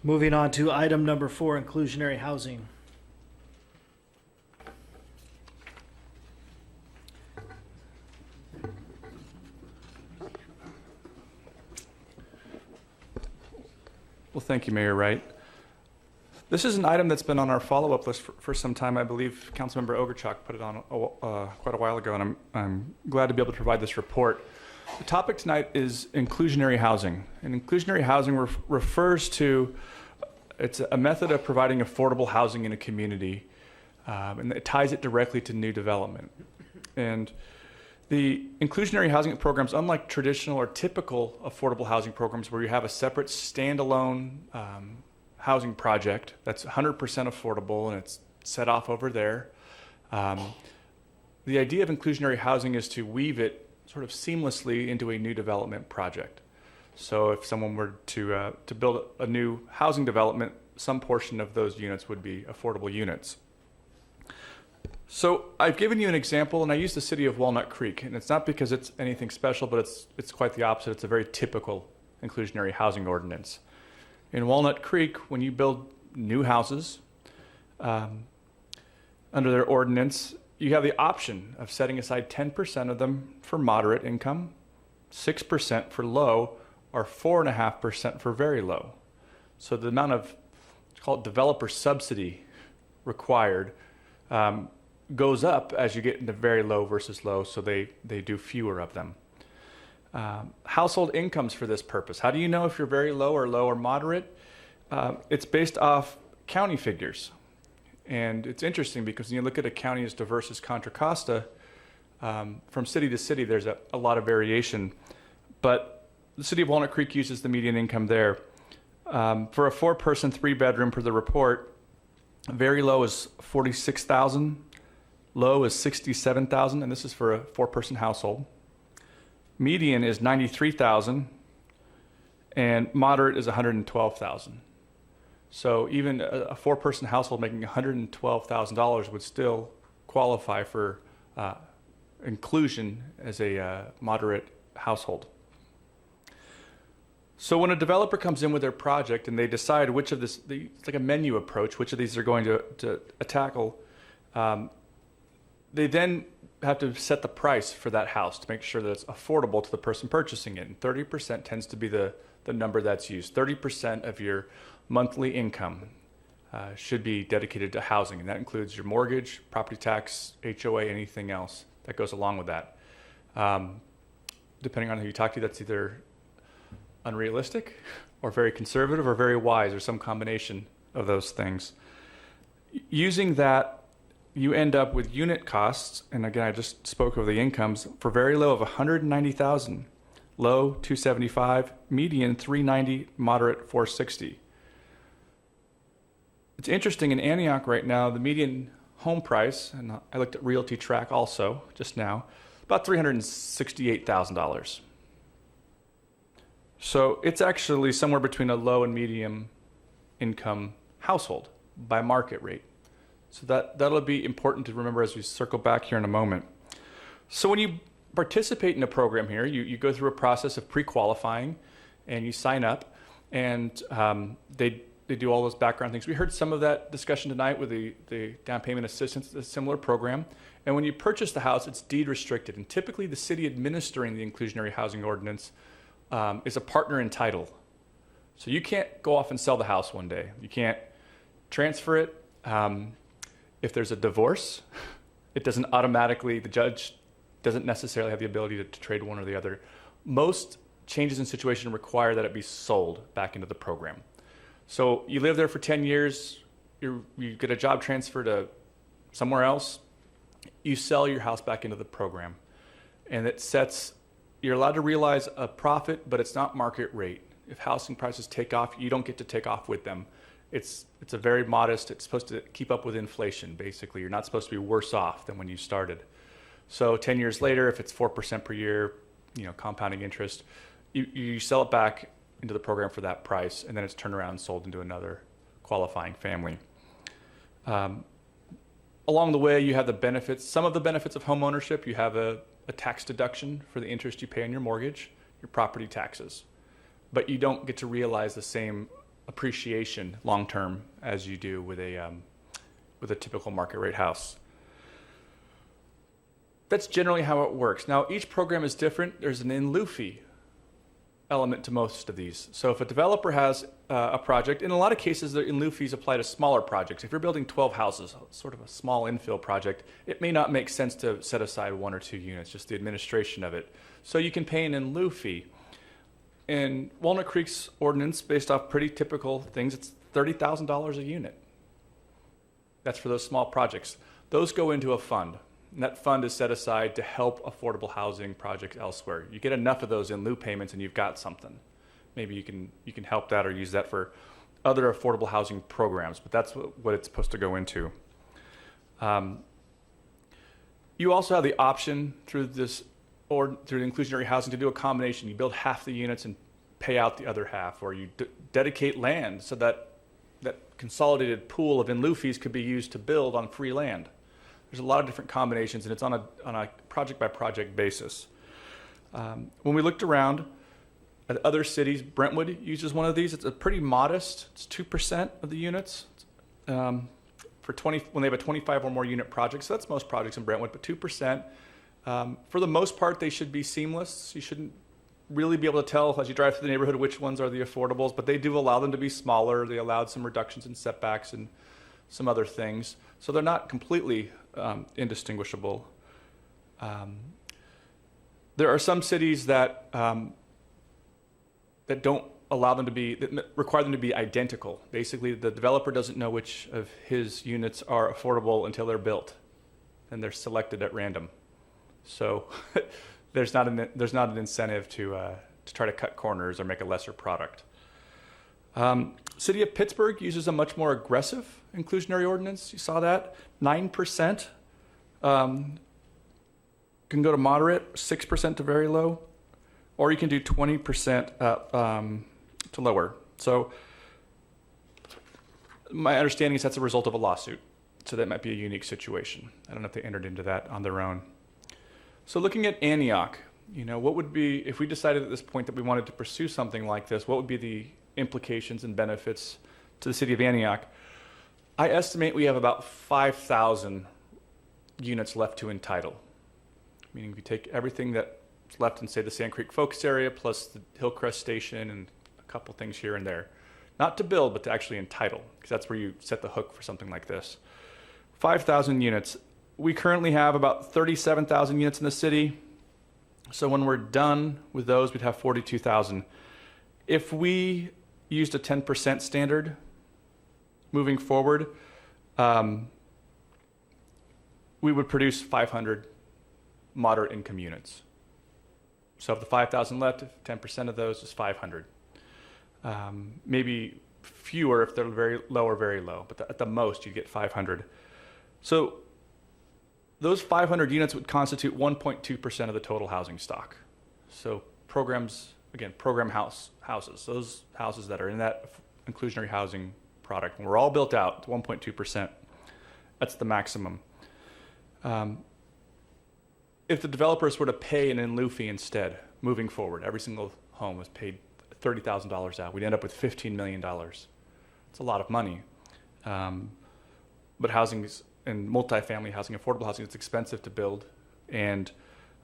Moving on to item number 4, inclusionary housing. Well, thank you, Mayor Wright. This is an item that's been on our follow-up list for some time. I believe Councilmember Ogerchuk put it on quite a while ago, and I'm glad to be able to provide this report. The topic tonight is inclusionary housing. And inclusionary housing refers to, it's a method of providing affordable housing in a community, and it ties it directly to new development. And the inclusionary housing programs, unlike traditional or typical affordable housing programs where you have a separate standalone housing project that's 100% affordable and it's set off over there, the idea of inclusionary housing is to weave it sort of seamlessly into a new development project. So if someone were to build a new housing development, some portion of those units would be affordable units. So I've given you an example, and I use the city of Walnut Creek, and it's not because it's anything special, but it's quite the opposite. It's a very typical inclusionary housing ordinance. In Walnut Creek, when you build new houses under their ordinance, you have the option of setting aside 10% of them for moderate income, 6% for low, or 4.5% for very low. So the amount of, it's called developer subsidy required, goes up as you get into very low versus low, so they do fewer of them. Household incomes for this purpose. How do you know if you're very low or moderate? It's based off county figures. And it's interesting because when you look at a county as diverse as Contra Costa, from city to city, there's a lot of variation. But the city of Walnut Creek uses the median income there. For a 4-person, 3-bedroom per the report, very low is $46,000. Low is $67,000, and this is for a 4-person household. Median is $93,000, and moderate is $112,000. So even a 4-person household making $112,000 would still qualify for inclusion as a moderate household. So when a developer comes in with their project and they decide which of this, it's like a menu approach, which of these they're going to tackle, they then have to set the price for that house to make sure that it's affordable to the person purchasing it. And 30% tends to be the number that's used. 30% of your monthly income should be dedicated to housing, and that includes your mortgage, property tax, HOA, anything else that goes along with that. Depending on who you talk to, that's either unrealistic or very conservative or very wise or some combination of those things. Using that, you end up with unit costs, and again, I just spoke of the incomes, for very low of $190,000, low $275,000, median $390,000, moderate $460,000. It's interesting, in Antioch right now, the median home price, and I looked at Realty Track also just now, about $368,000. So it's actually somewhere between a low and medium income household by market rate. So that'll be important to remember as we circle back here in a moment. So when you participate in a program here, you go through a process of pre-qualifying and you sign up, and they do all those background things. We heard some of that discussion tonight with the down payment assistance, a similar program. And when you purchase the house, it's deed restricted. And typically the city administering the inclusionary housing ordinance is a partner in title. So you can't go off and sell the house one day. You can't transfer it. If there's a divorce, it doesn't automatically, the judge doesn't necessarily have the ability to trade one or the other. Most changes in situation require that it be sold back into the program. So you live there for 10 years, you get a job transfer to somewhere else, you sell your house back into the program. And you're allowed to realize a profit, but it's not market rate. If housing prices take off, you don't get to take off with them. It's a very modest, it's supposed to keep up with inflation, basically. You're not supposed to be worse off than when you started. So 10 years later, if it's 4% per year, compounding interest, you sell it back into the program for that price, and then it's turned around and sold into another qualifying family. Along the way, you have the benefits, some of the benefits of home ownership. You have a tax deduction for the interest you pay on your mortgage, your property taxes. But you don't get to realize the same appreciation long term as you do with a typical market rate house. That's generally how it works. Now, each program is different. There's an in lieu fee element to most of these. So if a developer has a project, in a lot of cases, the in lieu fees apply to smaller projects. If you're building 12 houses, sort of a small infill project, it may not make sense to set aside 1 or 2 units, just the administration of it. So you can pay an in lieu fee. In Walnut Creek's ordinance, based off pretty typical things, it's $30,000 a unit. That's for those small projects. Those go into a fund. And that fund is set aside to help affordable housing projects elsewhere. You get enough of those in lieu payments and you've got something. Maybe you can help that or use that for other affordable housing programs, but that's what it's supposed to go into. You also have the option through this or through the inclusionary housing to do a combination. You build half the units and pay out the other half, or you dedicate land so that that consolidated pool of in lieu fees could be used to build on free land. There's a lot of different combinations, and it's on a project-by-project basis. When we looked around at other cities, Brentwood uses one of these. It's a pretty modest. It's 2% of the units when they have a 25 or more unit project. So that's most projects in Brentwood, but 2%. For the most part, they should be seamless. You shouldn't really be able to tell as you drive through the neighborhood which ones are the affordables, but they do allow them to be smaller. They allowed some reductions in setbacks and some other things. So they're not completely indistinguishable. There are some cities that don't allow them to be, that require them to be identical. Basically, the developer doesn't know which of his units are affordable until they're built, and they're selected at random. So there's not an incentive to try to cut corners or make a lesser product. City of Pittsburgh uses a much more aggressive inclusionary ordinance. You saw that 9% can go to moderate, 6% to very low, or you can do 20% to lower. So my understanding is that's a result of a lawsuit. So that might be a unique situation. I don't know if they entered into that on their own. So looking at Antioch, what would be, if we decided at this point that we wanted to pursue something like this, what would be the implications and benefits to the city of Antioch? I estimate we have about 5,000 units left to entitle. Meaning if you take everything that's left in, say, the Sand Creek focus area plus the Hillcrest station and a couple things here and there. Not to build, but to actually entitle, because that's where you set the hook for something like this. 5,000 units. We currently have about 37,000 units in the city. So when we're done with those, we'd have 42,000. If we used a 10% standard moving forward, we would produce 500 moderate income units. So of the 5,000 left, 10% of those is 500. Maybe fewer if they're very low or very low, but at the most you get 500. So those 500 units would constitute 1.2% of the total housing stock. So programs, again, program houses, those houses that are in that inclusionary housing product, when we're all built out to 1.2%, that's the maximum. If the developers were to pay an in lieu fee instead, moving forward, every single home was paid $30,000 out, we'd end up with $15 million. It's a lot of money. But housing and multifamily housing, affordable housing, it's expensive to build. And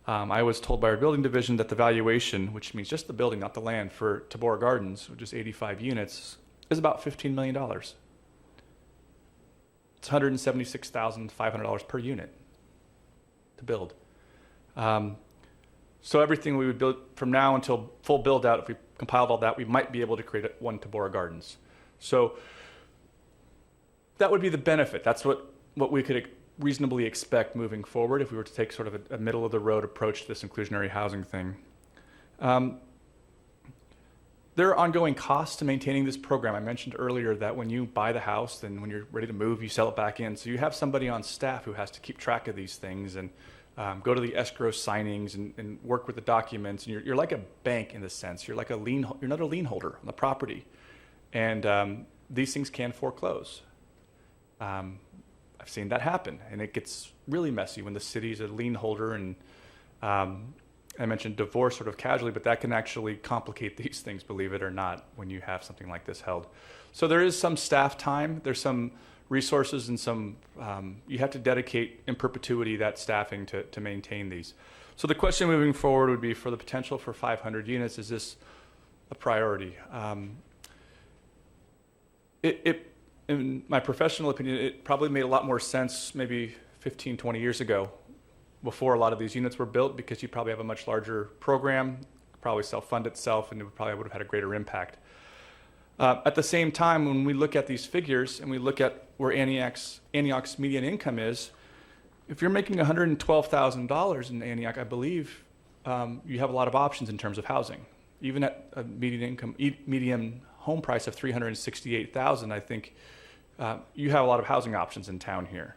I was told by our building division that the valuation, which means just the building, not the land, for Tabora Gardens, which is 85 units, is about $15 million. It's $176,500 per unit to build. So everything we would build from now until full build out, if we compiled all that, we might be able to create one Tabora Gardens. So that would be the benefit. That's what we could reasonably expect moving forward if we were to take sort of a middle of the road approach to this inclusionary housing thing. There are ongoing costs to maintaining this program. I mentioned earlier that when you buy the house, then when you're ready to move, you sell it back in. So you have somebody on staff who has to keep track of these things and go to the escrow signings and work with the documents. And you're like a bank in the sense. You're like you're not a lien holder on the property. And these things can foreclose. I've seen that happen, and it gets really messy when the city's a lien holder and I mentioned divorce sort of casually, but that can actually complicate these things, believe it or not, when you have something like this held. So there is some staff time, there's some resources and some, you have to dedicate in perpetuity that staffing to maintain these. So the question moving forward would be, for the potential for 500 units, is this a priority? In my professional opinion, it probably made a lot more sense maybe 15, 20 years ago, before a lot of these units were built, because you probably have a much larger program, probably self-fund itself, and it probably would have had a greater impact. At the same time, when we look at these figures and we look at where Antioch's median income is, if you're making $112,000 in Antioch, I believe you have a lot of options in terms of housing. Even at a median home price of $368,000, I think you have a lot of housing options in town here.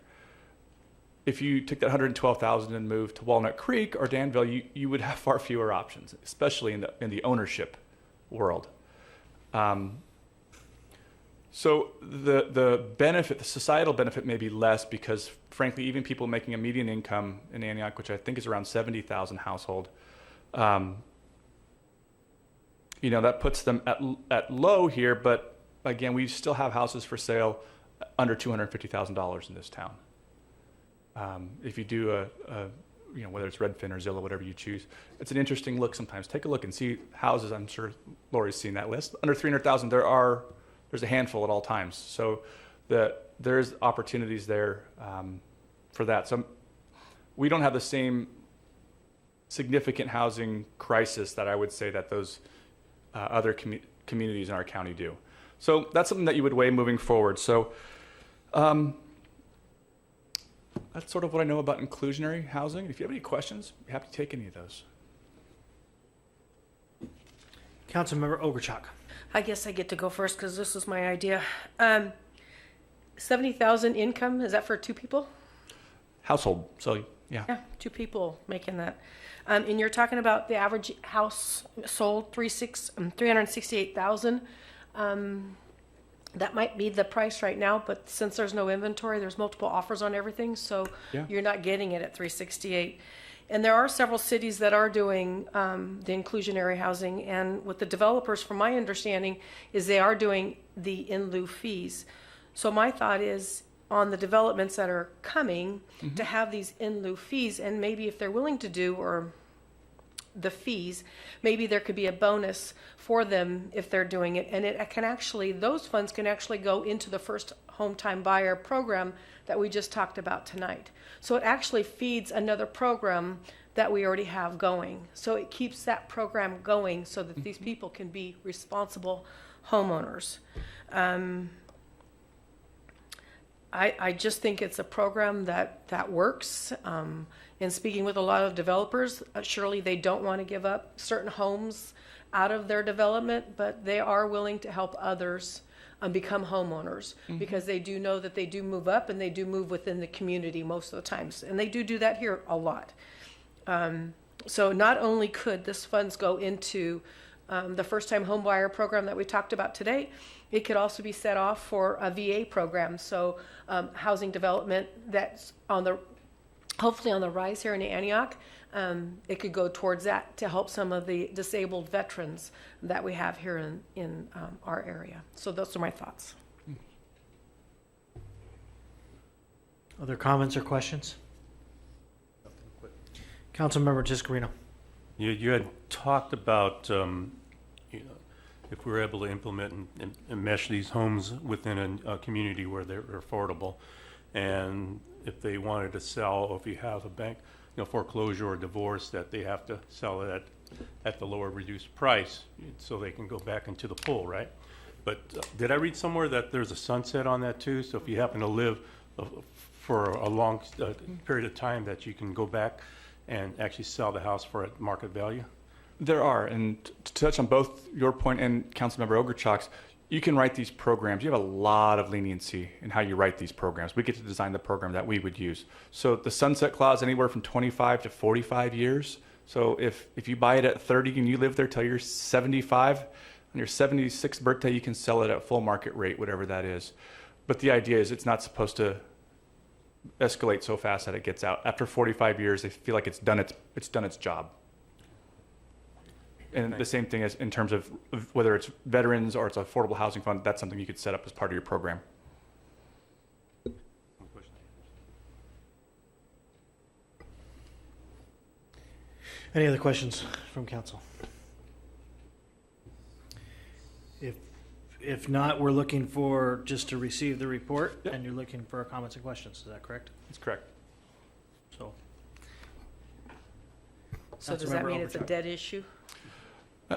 If you took that $112,000 and moved to Walnut Creek or Danville, you would have far fewer options, especially in the ownership world. So the benefit, the societal benefit, may be less because, frankly, even people making a median income in Antioch, which I think is around 70,000 household, that puts them at low here. But again, we still have houses for sale under $250,000 in this town. If you do whether it's Redfin or Zillow, whatever you choose, it's an interesting look sometimes. Take a look and see houses. I'm sure Lori's seen that list. Under 300,000, there's a handful at all times. So there's opportunities there for that. So we don't have the same significant housing crisis that I would say that those other communities in our county do. So that's something that you would weigh moving forward. So that's sort of what I know about inclusionary housing. If you have any questions, I'd be happy to take any of those. Councilmember Ogorchak. I guess I get to go first because this is my idea. 70,000 income, is that for two people? Household, so yeah. Yeah, two people making that. And you're talking about the average house sold 368,000. That might be the price right now, but since there's no inventory, there's multiple offers on everything, so Yeah. You're not getting it at 368. And there are several cities that are doing the inclusionary housing, and with the developers, from my understanding, is they are doing the in lieu fees. So my thought is, on the developments that are coming, to have these in lieu fees, and maybe if they're willing to do, or the fees, maybe there could be a bonus for them if they're doing it, and it can actually, those funds can actually go into the first home time buyer program that we just talked about tonight. So it actually feeds another program that we already have going. So it keeps that program going so that these people can be responsible homeowners. I just think it's a program that works. In speaking with a lot of developers, surely they don't want to give up certain homes out of their development, but they are willing to help others become homeowners, because they do know that they do move up and they do move within the community most of the times. And they do that here a lot. So not only could this funds go into the first time home buyer program that we talked about today, it could also be set off for a VA program. So housing development that's hopefully on the rise here in Antioch, it could go towards that to help some of the disabled veterans that we have here in our area. So those are my thoughts. Other comments or questions? Councilmember Tiscarino. You had talked about if we were able to implement and mesh these homes within a community where they're affordable, and if they wanted to sell, or if you have a bank, foreclosure or divorce, that they have to sell it at the lower reduced price so they can go back into the pool, right? But did I read somewhere that there's a sunset on that too? So if you happen to live for a long period of time, that you can go back and actually sell the house for a market value? There are, and to touch on both your point and Councilmember Ogorchak's, you can write these programs. You have a lot of leniency in how you write these programs. We get to design the program that we would use. So the sunset clause, anywhere from 25 to 45 years. So if you buy it at 30 and you live there till you're 75, on your 76th birthday, you can sell it at full market rate, whatever that is. But the idea is it's not supposed to escalate so fast that it gets out. After 45 years, they feel like it's done its job. And the Thanks. same thing as in terms of whether it's veterans or it's affordable housing fund, that's something you could set up as part of your program. Any other questions from council? If not, we're looking for just to receive the report, Yep. and you're looking for comments and questions. Is that correct? That's correct. So, So does that Councilmember mean it's a Overton. dead issue? Uh,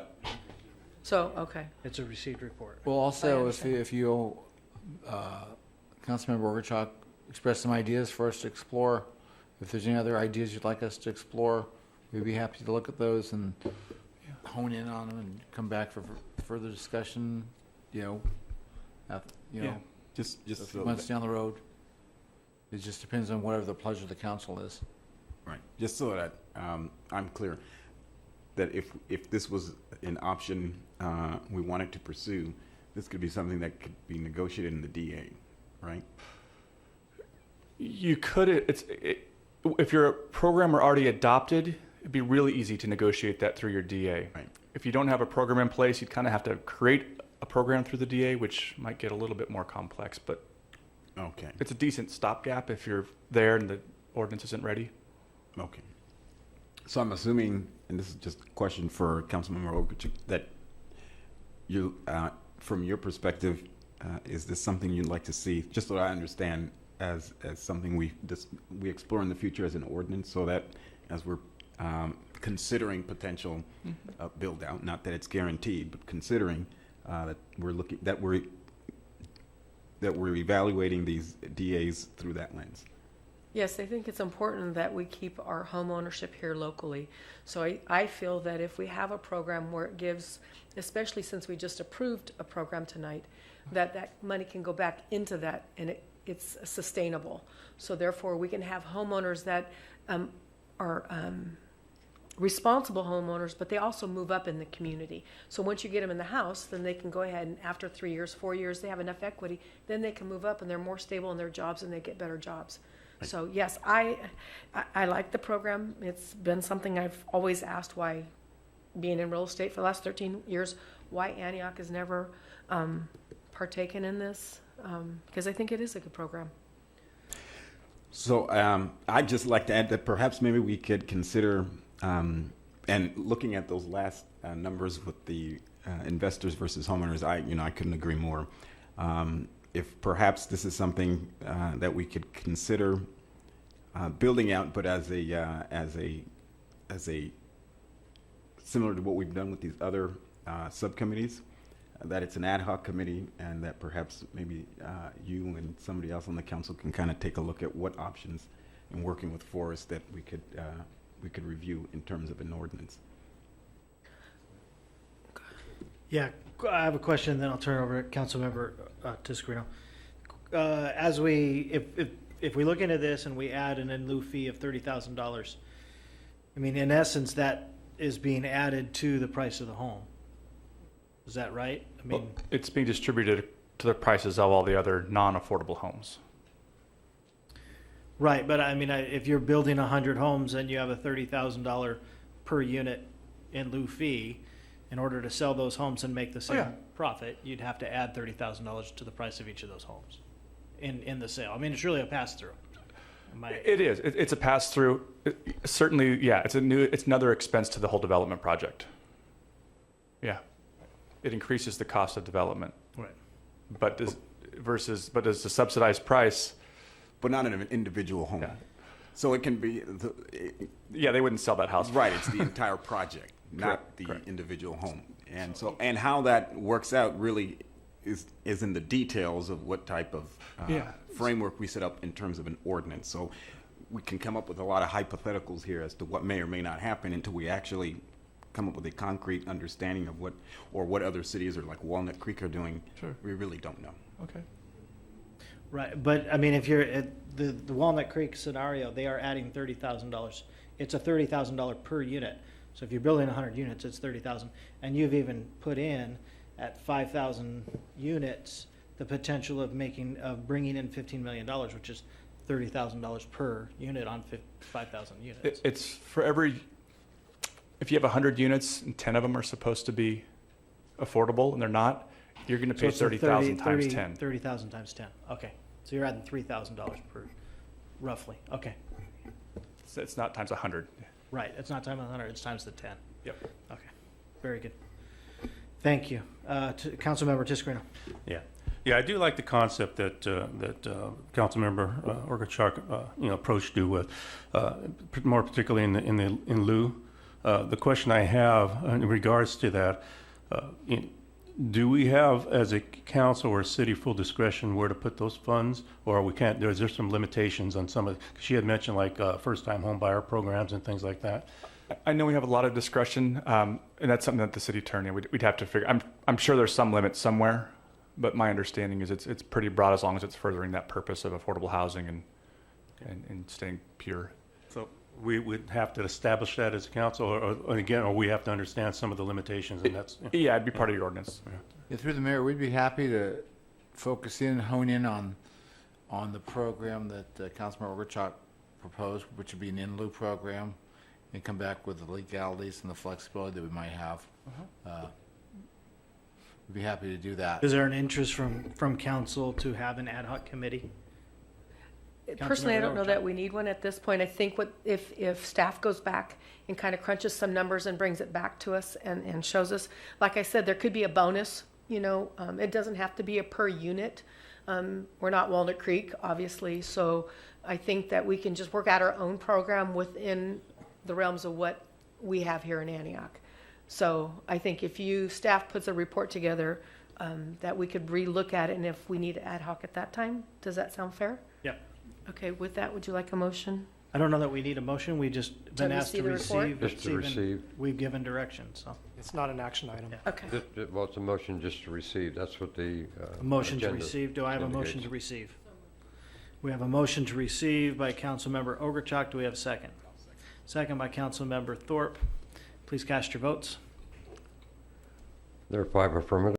So, okay. it's a received report. Well, I also, understand. if you, Councilmember Orchak, express some ideas for us to explore, if there's any other ideas you'd like us to explore, we'd be happy to look at those and hone in on them and come back for further discussion, Yeah. Just a so few months that, down the road. It just depends on whatever the pleasure of the council is. right, just so that I'm clear, that if this was an option we wanted to pursue, this could be something that could be negotiated in the DA, right? You could, if your program were already adopted, it'd be really easy to negotiate that through your DA. Right. If you don't have a program in place, you'd kind of have to create a program through the DA, which might get a little bit more complex, but Okay, it's a decent stopgap if you're there and the ordinance isn't ready. okay. So I'm assuming, and this is just a question for Councilmember Okerchuk, that you, from your perspective, is this something you'd like to see, just so I understand, as something we explore in the future as an ordinance, so that as we're considering potential build out, not that it's guaranteed, but considering that we're evaluating these DAs through that lens. Yes, I think it's important that we keep our home ownership here locally. So I feel that if we have a program where it gives, especially since we just approved a program tonight, that money can go back into that and it's sustainable. So therefore, we can have homeowners that are responsible homeowners, but they also move up in the community. So once you get them in the house, then they can go ahead and after 3 years, 4 years, they have enough equity, then they can move up and they're more stable in their jobs and they get better jobs. So yes, I like the program. It's been something I've always asked why, being in real estate for the last 13 years, why Antioch has never partaken in this, because I think it is a good program. So I'd just like to add that perhaps maybe we could consider, and looking at those last numbers with the investors versus homeowners, I couldn't agree more. If perhaps this is something that we could consider building out, but as a similar to what we've done with these other subcommittees, that it's an ad hoc committee, and that perhaps maybe you and somebody else on the council can kind of take a look at what options in working with Forrest that we could review in terms of an ordinance. Yeah, I have a question, then I'll turn it over to Councilmember Tiscarino. If we look into this and we add an in lieu fee of $30,000, I mean, in essence, that is being added to the price of the home. Is that right? I mean, Well, it's being distributed to the prices of all the other non-affordable homes. right, but I mean, if you're building 100 homes and you have a $30,000 per unit in lieu fee, in order to sell those homes and make the same yeah. profit, you'd have to add $30,000 to the price of each of those homes in the sale. I mean, it's really a pass-through. It is. It's a pass-through. Certainly, yeah, it's another expense to the whole development project. Yeah. It increases the cost of development. Right. But does the subsidized price, But not in an individual home. Yeah. So it can be, yeah, they wouldn't sell that house. right, it's the entire project, not the correct. individual home. And how that works out really is in the details of what type of Yeah. framework we set up in terms of an ordinance. So we can come up with a lot of hypotheticals here as to what may or may not happen until we actually come up with a concrete understanding of what other cities or like Walnut Creek are doing. Sure. We really don't know. Okay. Right, but I mean, if you're at the Walnut Creek scenario, they are adding $30,000. It's a $30,000 per unit. So if you're building 100 units, it's 30,000. And you've even put in at 5,000 units the potential of bringing in $15 million, which is $30,000 per unit on 5,000 units. It's for every if you have 100 units and 10 of them are supposed to be affordable and they're not, you're going to So pay it's a 30,000 times 10. 30,000 times 10, okay. So you're adding $3,000 per, roughly, okay. So it's not times 100. Right, it's not times 100, it's times the 10. Yep. Okay, very good. Thank you. Councilmember Tiscareno. Yeah. Yeah, I do like the concept that Councilmember Orchard, approached you with, more particularly in lieu. The question I have in regards to that, do we have, as a council or a city, full discretion where to put those funds, or we can't? Is there some limitations on some of? She had mentioned like first-time home buyer programs and things like that. I know we have a lot of discretion, and that's something that the city attorney we'd have to figure. I'm sure there's some limit somewhere, but my understanding is it's pretty broad as long as it's furthering that purpose of affordable housing and staying pure. So we would have to establish that as a council, or we have to understand some of the limitations, and that's. Yeah, it'd be part of your ordinance. Yeah, through the mayor, we'd be happy to focus in, hone in on the program that Councilmember Orchard proposed, which would be an in lieu program, and come back with the legalities and the flexibility that we might have. We'd be happy to do that. Is there an interest from council to have an ad hoc committee? Personally, I don't know Orchard. that we need one at this point. I think if staff goes back and kind of crunches some numbers and brings it back to us and shows us, like I said, there could be a bonus, it doesn't have to be a per unit. We're not Walnut Creek, obviously, so I think that we can just work out our own program within the realms of what we have here in Antioch. So I think if staff puts a report together, that we could re-look at it, and if we need ad hoc at that time, does that sound fair? Yeah. Okay, with that, would you like a motion? I don't know that we need a motion, we just been asked to receive the report? receive. Just to it's receive. We've given direction, so. It's not an action item. Yeah. Okay. Well, it's a motion just to receive. That's what the A motion to agenda receive, do I have a motion indicates. to receive? We have a motion to receive by Councilmember Ogorchak, do we have a second? Second by Councilmember Thorpe. Please cast your votes. There are 5 affirmative.